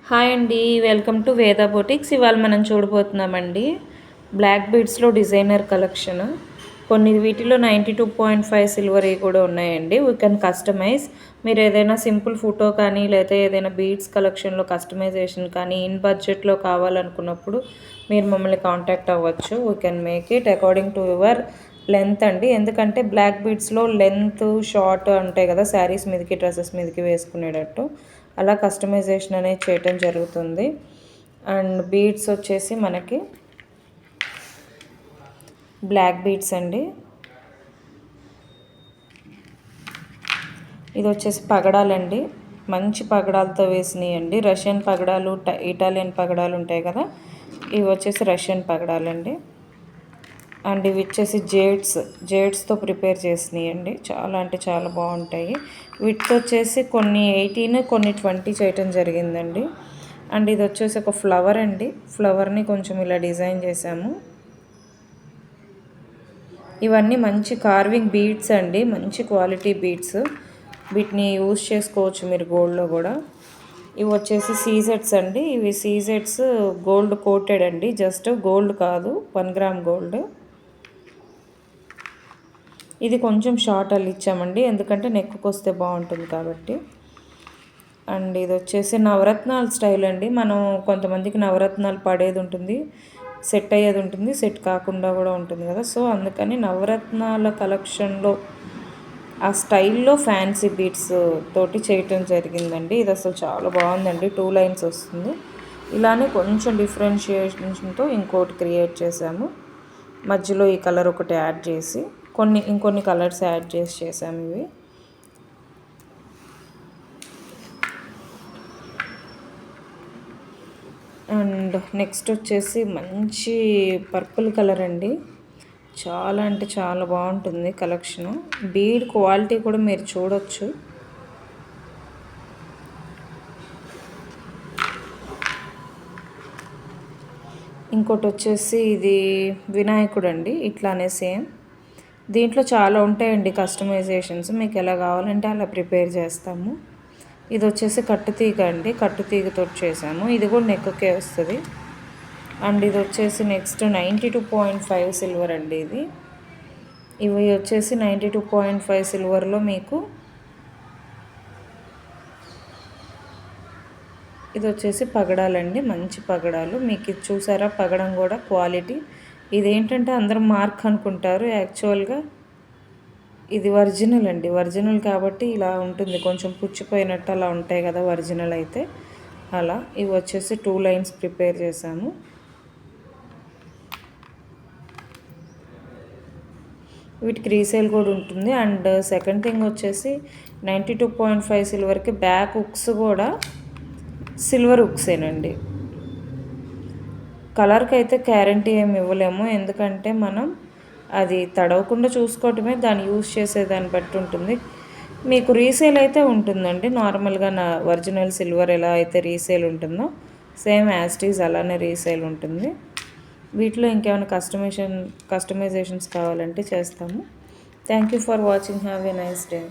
Hi అండి, welcome to వేద boutiques. ఇవాళ మనం చూడబోతున్నామండి బ్లాక్ బీడ్స్లో డిజైనర్ కలెక్షన్. కొన్ని వీటిలో 92.5 సిల్వర్ కూడా ఉన్నాయండి. We can customise. మీరు ఏదైనా సింపుల్ ఫోటో కానీ లేదా ఏదైనా బీడ్స్ కలెక్షన్లో కస్టమైజేషన్ కానీ ఇన్ బడ్జెట్లో కావాలనుకున్నప్పుడు మీరు మమ్మల్ని కాంటాక్ట్ అవ్వచ్చు. We can make it according to your length అండి. ఎందుకంటే బ్లాక్ బీడ్స్లో లెంత్ షార్ట్ ఉంటాయి కదా, శారీస్ మీదకి డ్రెస్సెస్ మీదకి వేసుకునేటట్టు అలా కస్టమైజేషన్ అనేది చేయటం జరుగుతుంది. అండ్ బీడ్స్ వచ్చేసి మనకి బ్లాక్ బీడ్స్ అండి. ఇది వచ్చేసి పగడాలండి, మంచి పగడాలతో వేసినాయండి. రష్యన్ పగడాలు, ఇటాలియన్ పగడాలు ఉంటాయి కదా, ఇవి వచ్చేసి రష్యన్ పగడాలండి. అండ్ ఇవి వచ్చేసి జేడ్స్తో ప్రిపేర్ చేసినాయండి. చాలా అంటే చాలా బాగుంటాయి. వీటితో వచ్చేసి కొన్ని 18 కొన్ని 20 చేయటం జరిగిందండి. అండ్ ఇది వచ్చేసి ఒక ఫ్లవర్ అండి. ఫ్లవర్ని కొంచెం ఇలా డిజైన్ చేసాము. ఇవన్నీ మంచి కార్వింగ్ బీడ్స్ అండి, మంచి క్వాలిటీ బీడ్స్. వీటిని యూజ్ చేసుకోవచ్చు మీరు గోల్డ్లో కూడా. ఇవి వచ్చేసి సీజెట్స్ అండి. ఇవి సీజెట్స్ గోల్డ్ కోటెడ్ అండి, జస్ట్ గోల్డ్ కాదు, 1 గ్రామ్ గోల్డ్. ఇది కొంచెం షార్ట్ ఇచ్చామండి, ఎందుకంటే నెక్కు వస్తే బాగుంటుంది కాబట్టి. అండ్ ఇది వచ్చేసి నవరత్నాల స్టైల్ అండి. మనం కొంతమందికి నవరత్నాలు పడేది ఉంటుంది, సెట్ అయ్యేది ఉంటుంది, సెట్ కాకుండా కూడా ఉంటుంది కదా. సో అందుకని నవరత్నాల కలెక్షన్లో ఆ స్టైల్లో ఫ్యాన్సీ బీడ్స్ తోటి చేయటం జరిగిందండి. ఇది అసలు చాలా బాగుందండి. 2 లైన్స్ వస్తుంది. ఇలానే కొంచెం డిఫరెన్షియేషన్తో ఇంకోటి క్రియేట్ చేసాము. మధ్యలో ఈ కలర్ ఒకటి యాడ్ చేసి ఇంకొన్ని కలర్స్ యాడ్ చేసాము ఇవి. అండ్ నెక్స్ట్ వచ్చేసి మంచి పర్పుల్ కలర్ అండి. చాలా అంటే చాలా బాగుంటుంది కలెక్షను. బీడ్ క్వాలిటీ కూడా మీరు చూడొచ్చు. ఇంకోటి వచ్చేసి ఇది వినాయకుడు అండి, ఇట్లానే సేమ్. దీంట్లో చాలా ఉంటాయండి కస్టమైజేషన్స్, మీకు ఎలా కావాలంటే అలా ప్రిపేర్ చేస్తాము. ఇది వచ్చేసి కట్టుతీగ అండి, కట్టుతీగతో చేసాము. ఇది కూడా నెక్కే వస్తుంది. అండ్ ఇది వచ్చేసి నెక్స్ట్ 92.5 సిల్వర్ అండి. ఇవి వచ్చేసి 92.5 సిల్వర్లో మీకు ఇది వచ్చేసి పగడాలండి, మంచి పగడాలు. మీకు ఇది చూసారా, పగడం కూడా క్వాలిటీ. ఇదేంటంటే అందరూ మార్క్ అనుకుంటారు, యాక్చువల్గా ఇది ఒరిజినల్ అండి. ఒరిజినల్ కాబట్టి ఇలా ఉంటుంది, కొంచెం పుచ్చిపోయినట్టు అలా ఉంటాయి కదా ఒరిజినల్ అయితే అలా. ఇవి వచ్చేసి 2 లైన్స్ ప్రిపేర్ చేసాము. వీటికి రీసేల్ కూడా ఉంటుంది. అండ్ సెకండ్ థింగ్ వచ్చేసి 92.5 సిల్వర్కి బ్యాక్ హుక్స్ కూడా సిల్వర్ హుక్సేనండి. కలర్కి అయితే గ్యారంటీ ఏమి ఇవ్వలేము, ఎందుకంటే మనం అది తడవకుండా చూసుకోవటమే, దాన్ని యూజ్ చేసేదాన్ని బట్టి ఉంటుంది. మీకు రీసేల్ అయితే ఉంటుందండి. నార్మల్గా నా ఒరిజినల్ సిల్వర్ ఎలా అయితే రీసేల్ ఉంటుందో సేమ్ యాస్టీస్ అలానే రీసేల్ ఉంటుంది. వీటిలో ఇంకేమైనా కస్టమైజేషన్స్ కావాలంటే చేస్తాము. Thank you for watching. Have a nice day.